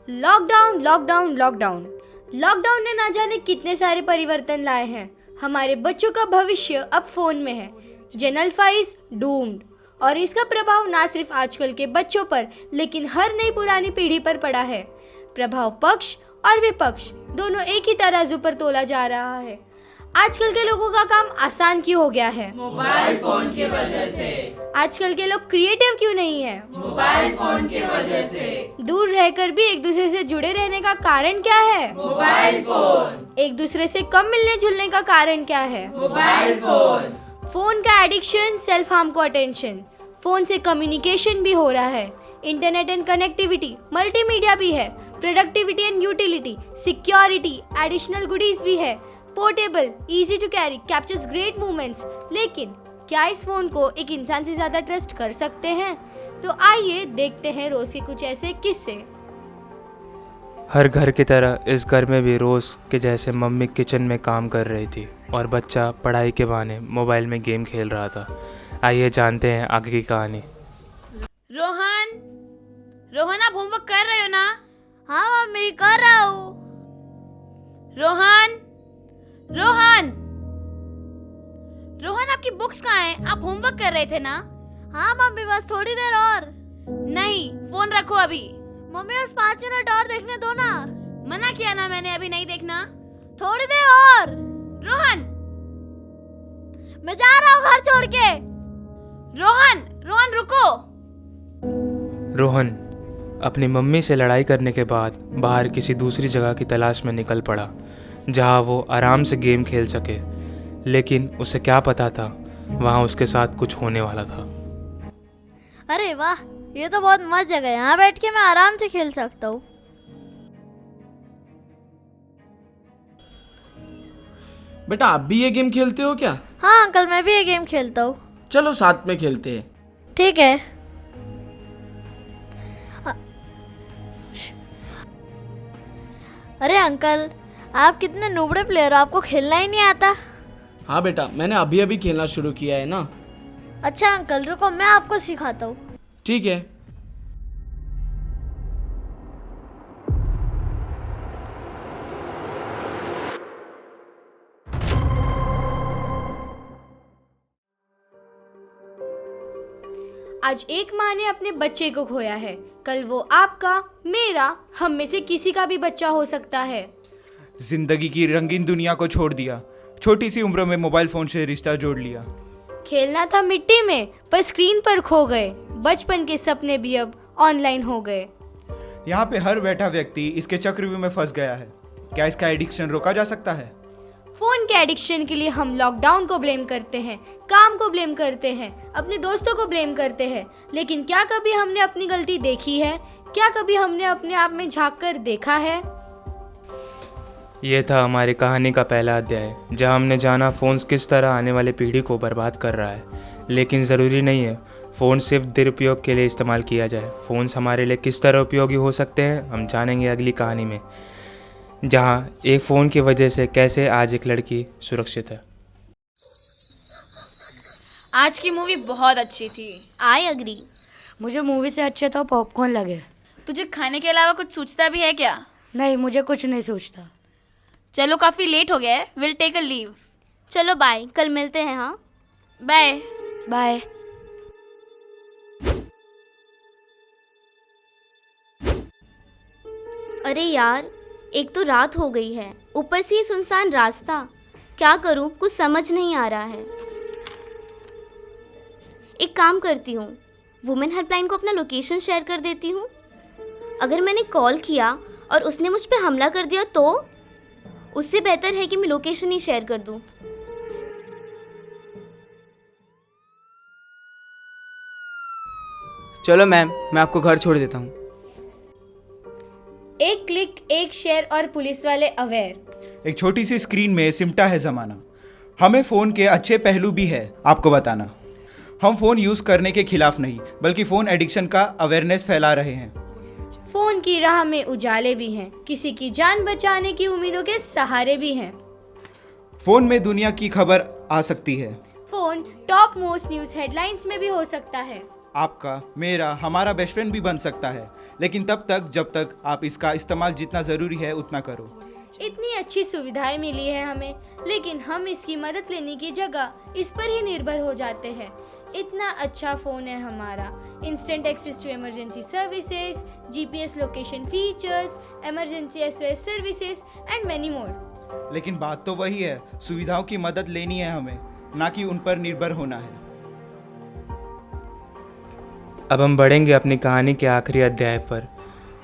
Lockdown lockdown lockdown lockdown ने ना जाने कितने सारे परिवर्तन लाए हैं। हमारे बच्चों का भविष्य अब फोन में है। जेन अल्फा इज डूम्ड और इसका प्रभाव ना सिर्फ आजकल के बच्चों पर लेकिन हर नई पुरानी पीढ़ी पर पड़ा है। प्रभाव पक्ष और विपक्ष दोनों एक ही तराजू पर तोला जा रहा है। आजकल के लोगों का काम आसान क्यों हो गया है? मोबाइल फोन की वजह से। आजकल के लोग क्रिएटिव क्यों नहीं है? मोबाइल फोन की वजह से। दूर रहकर भी एक दूसरे से जुड़े रहने का कारण क्या है? Mobile phone. एक दूसरे से कम मिलने जुलने का कारण क्या है? Mobile phone. फोन का एडिक्शन, सेल्फ हार्म को अटेंशन। फोन से कम्युनिकेशन भी हो रहा है, इंटरनेट एंड कनेक्टिविटी, मल्टीमीडिया भी है, productivity and utility, security, additional goodies भी है, portable, easy to carry, captures great moments. लेकिन क्या इस फोन को एक इंसान से ज्यादा ट्रस्ट कर सकते हैं? तो आइए देखते हैं रोज के कुछ ऐसे किस्से। हर घर की तरह इस घर में भी रोज़ के जैसे मम्मी किचन में काम कर रही थी और बच्चा पढ़ाई के बहाने मोबाइल में गेम खेल रहा था। आइए जानते हैं आगे की कहानी। रोहन, रोहन आप होमवर्क कर रहे हो ना? हाँ मम्मी कर रहा हूँ। रोहन, रोहन, रोहन आपकी बुक्स कहाँ हैं? आप होमवर्क कर रहे थे ना? हाँ मम्मी बस थोड़ी देर और। नहीं, फोन रखो अभी। मम्मी बस 5 मिनट और देखने दो ना। मना किया ना मैंने, अभी नहीं देखना। थोड़ी देर और। रोहन, मैं जा रहा हूँ घर छोड़ के। रोहन, रोहन रुको। रोहन अपनी मम्मी से लड़ाई करने के बाद बाहर किसी दूसरी जगह की तलाश में निकल पड़ा जहां वो आराम से गेम खेल सके, लेकिन उसे क्या पता था वहां उसके साथ कुछ होने वाला था। अरे वाह, ये तो बहुत मस्त जगह है, यहाँ बैठ के मैं आराम से खेल सकता हूँ। बेटा आप भी ये गेम खेलते हो क्या? हाँ अंकल, मैं भी ये गेम खेलता हूँ। चलो साथ में खेलते हैं। ठीक है। अरे अंकल, आप कितने नूबड़े प्लेयर हो, आपको खेलना ही नहीं आता? हाँ बेटा, मैंने अभी अभी खेलना शुरू किया है ना। अच्छा अंकल रुको, मैं आपको सिखाता हूँ। ठीक है। आज एक माँ ने अपने बच्चे को खोया है। कल वो आपका, मेरा, हम में से किसी का भी बच्चा हो सकता है। जिंदगी की रंगीन दुनिया को छोड़ दिया, छोटी सी उम्र में मोबाइल फोन से रिश्ता जोड़ लिया। खेलना था मिट्टी में पर स्क्रीन पर खो गए। बचपन के सपने भी अब ऑनलाइन हो गए। यहाँ पे हर बैठा व्यक्ति इसके चक्रव्यूह में फंस गया है। क्या इसका एडिक्शन रोका जा सकता है? फोन के एडिक्शन के लिए हम लॉकडाउन को ब्लेम करते हैं, काम को ब्लेम करते हैं, अपने दोस्तों को ब्लेम करते हैं, लेकिन क्या कभी हमने अपनी गलती देखी है? क्या कभी हमने अपने आप में झांक कर देखा है? ये था हमारी कहानी का पहला अध्याय, जहां हमने जाना फ़ोन किस तरह आने वाली पीढ़ी को बर्बाद कर रहा है। लेकिन ज़रूरी नहीं है फ़ोन सिर्फ दुरुपयोग के लिए इस्तेमाल किया जाए। फ़ोन्स हमारे लिए किस तरह उपयोगी हो सकते हैं हम जानेंगे अगली कहानी में, जहां एक फ़ोन की वजह से कैसे आज एक लड़की सुरक्षित है। आज की मूवी बहुत अच्छी थी। I agree. मुझे मूवी से अच्छे तो पॉपकॉर्न लगे। तुझे खाने के अलावा कुछ सूझता भी है क्या? नहीं, मुझे कुछ नहीं सोचता। चलो काफ़ी लेट हो गया है, विल टेक अ लीव। चलो बाय, कल मिलते हैं। हाँ बाय बाय। अरे यार, एक तो रात हो गई है, ऊपर से ये सुनसान रास्ता। क्या करूं, कुछ समझ नहीं आ रहा है। एक काम करती हूँ, वुमेन हेल्पलाइन को अपना लोकेशन शेयर कर देती हूँ। अगर मैंने कॉल किया और उसने मुझ पर हमला कर दिया तो उससे बेहतर है कि मैं लोकेशन ही शेयर कर दूँ। चलो मैम, मैं आपको घर छोड़ देता हूँ। एक क्लिक, एक शेयर और पुलिस वाले अवेयर। एक छोटी सी स्क्रीन में सिमटा है ज़माना। हमें फ़ोन के अच्छे पहलू भी है आपको बताना। हम फ़ोन यूज़ करने के खिलाफ नहीं, बल्कि फ़ोन एडिक्शन का अवेयरनेस फैला रहे हैं। फोन की राह में उजाले भी हैं, किसी की जान बचाने की उम्मीदों के सहारे भी हैं। फ़ोन में दुनिया की खबर आ सकती है। Phone top most news headlines में भी हो सकता है। आपका, मेरा, हमारा बेस्ट फ्रेंड भी बन सकता है। लेकिन तब तक जब तक आप इसका इस्तेमाल जितना ज़रूरी है उतना करो। इतनी अच्छी सुविधाएं मिली है हमें, लेकिन हम इसकी मदद लेने की जगह इस पर ही निर्भर हो जाते हैं। इतना अच्छा फ़ोन है हमारा, instant access to emergency services, GPS location features, emergency SOS services and many more. लेकिन बात तो वही है, सुविधाओं की मदद लेनी है हमें, ना कि उन पर निर्भर होना है। अब हम बढ़ेंगे अपनी कहानी के आखिरी अध्याय पर,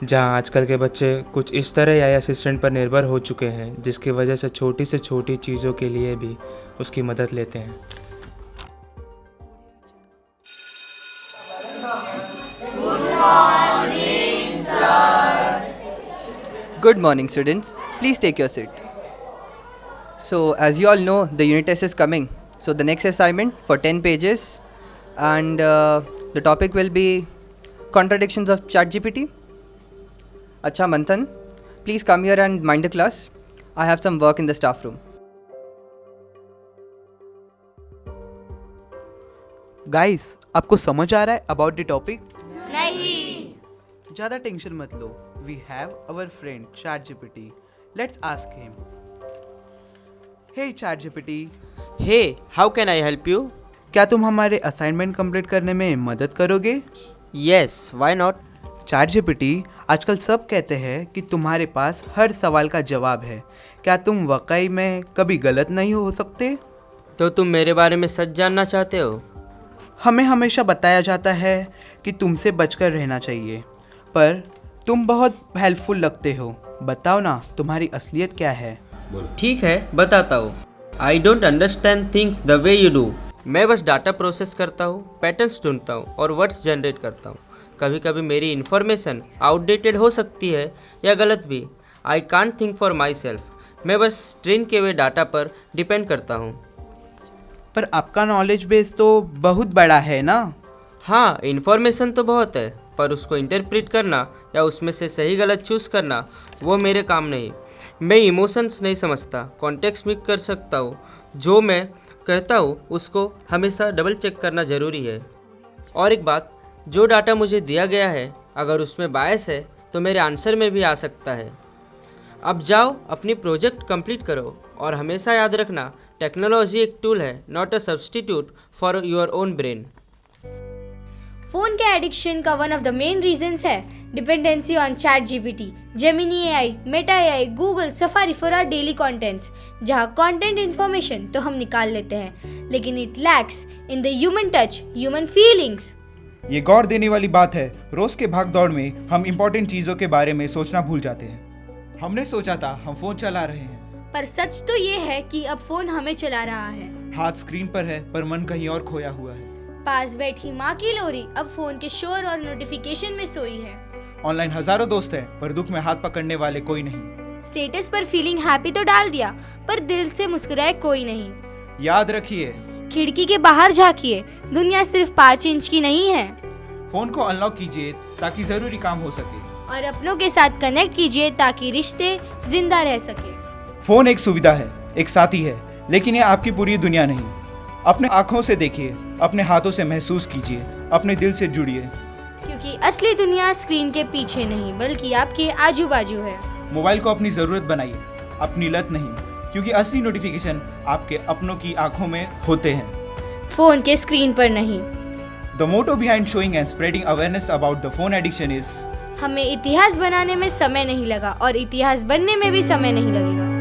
जहां आजकल के बच्चे कुछ इस तरह एआई असिस्टेंट पर निर्भर हो चुके हैं जिसकी वजह से छोटी से छोटी चीज़ों के लिए भी उसकी मदद लेते हैं। Good morning, students. Please take your seat. So, as you all know, the unit test is coming. So, the next assignment for 10 pages, and the topic will be contradictions of ChatGPT. Acha Manthan, please come here and mind the class. I have some work in the staff room. Guys, आपको समझ आ रहा है about the topic? नहीं। ज़्यादा tension मत लो। We have our friend ChatGPT. Let's ask him. Hey ChatGPT, Hey, how can I help you? क्या तुम हमारे असाइनमेंट कंप्लीट करने में मदद करोगे? Yes, why not? ChatGPT, आजकल सब कहते हैं कि तुम्हारे पास हर सवाल का जवाब है। क्या तुम वाकई में कभी गलत नहीं हो सकते? तो तुम मेरे बारे में सच जानना चाहते हो? हमें हमेशा बताया जाता है कि तुमसे बचकर रहना चाहिए, पर तुम बहुत हेल्पफुल लगते हो। बताओ ना, तुम्हारी असलियत क्या है? ठीक है, बताता हूँ। I don't understand things the way you do. मैं बस डाटा प्रोसेस करता हूँ, पैटर्न्स ढूंढता हूँ और वर्ड्स जनरेट करता हूँ। कभी कभी मेरी इन्फॉर्मेशन आउटडेटेड हो सकती है या गलत भी। I can't think for my self. मैं बस ट्रेन किए हुए डाटा पर डिपेंड करता हूँ। पर आपका नॉलेज बेस तो बहुत बड़ा है ना? हाँ, इन्फॉर्मेशन तो बहुत है, पर उसको इंटरप्रेट करना या उसमें से सही गलत चूज़ करना वो मेरे काम नहीं। मैं इमोशंस नहीं समझता, कॉन्टेक्स्ट मिक्स कर सकता हूँ। जो मैं कहता हूँ उसको हमेशा डबल चेक करना ज़रूरी है। और एक बात, जो डाटा मुझे दिया गया है अगर उसमें बायस है तो मेरे आंसर में भी आ सकता है। अब जाओ अपनी प्रोजेक्ट कंप्लीट करो और हमेशा याद रखना, टेक्नोलॉजी एक टूल है, not a substitute for your own brain. Phone के एडिक्शन का one of the main reasons है dependency on ChatGPT, Gemini AI, Meta AI, Google, Safari for our daily contents, जहाँ कंटेंट इन्फॉर्मेशन तो हम निकाल लेते हैं, लेकिन it lacks in the human touch, human feelings. ये गौर देने वाली बात है, रोज के भाग दौड़ में हम इम्पोर्टेंट चीज़ों के बारे में सोचना भूल जाते हैं। हमने सोचा था हम फ़ोन चला रहे हैं, पर सच तो ये है कि अब फोन हमें चला रहा है। हाथ स्क्रीन पर है पर मन कहीं और खोया हुआ है। पास बैठी माँ की लोरी अब फोन के शोर और नोटिफिकेशन में सोई है। ऑनलाइन हजारों दोस्त हैं पर दुख में हाथ पकड़ने वाले कोई नहीं। स्टेटस पर फीलिंग हैप्पी तो डाल दिया, पर दिल से मुस्कुराए कोई नहीं। याद रखिए, खिड़की के बाहर झांकिए, दुनिया सिर्फ 5 इंच की नहीं है। फोन को अनलॉक कीजिए ताकि जरूरी काम हो सके, और अपनों के साथ कनेक्ट कीजिए ताकि रिश्ते जिंदा रह सके। फोन एक सुविधा है, एक साथी है, लेकिन ये आपकी पूरी दुनिया नहीं। अपने आँखों से देखिए, अपने हाथों से महसूस कीजिए, अपने दिल से जुड़िए, क्योंकि असली दुनिया स्क्रीन के पीछे नहीं बल्कि आपके आजू बाजू है। मोबाइल को अपनी ज़रूरत बनाइए, अपनी लत नहीं, क्योंकि असली नोटिफिकेशन आपके अपनों की आंखों में होते हैं, फोन के स्क्रीन पर नहीं। The motto behind showing and spreading awareness about the phone addiction is, हमें इतिहास बनाने में समय नहीं लगा और इतिहास बनने में भी समय नहीं लगेगा।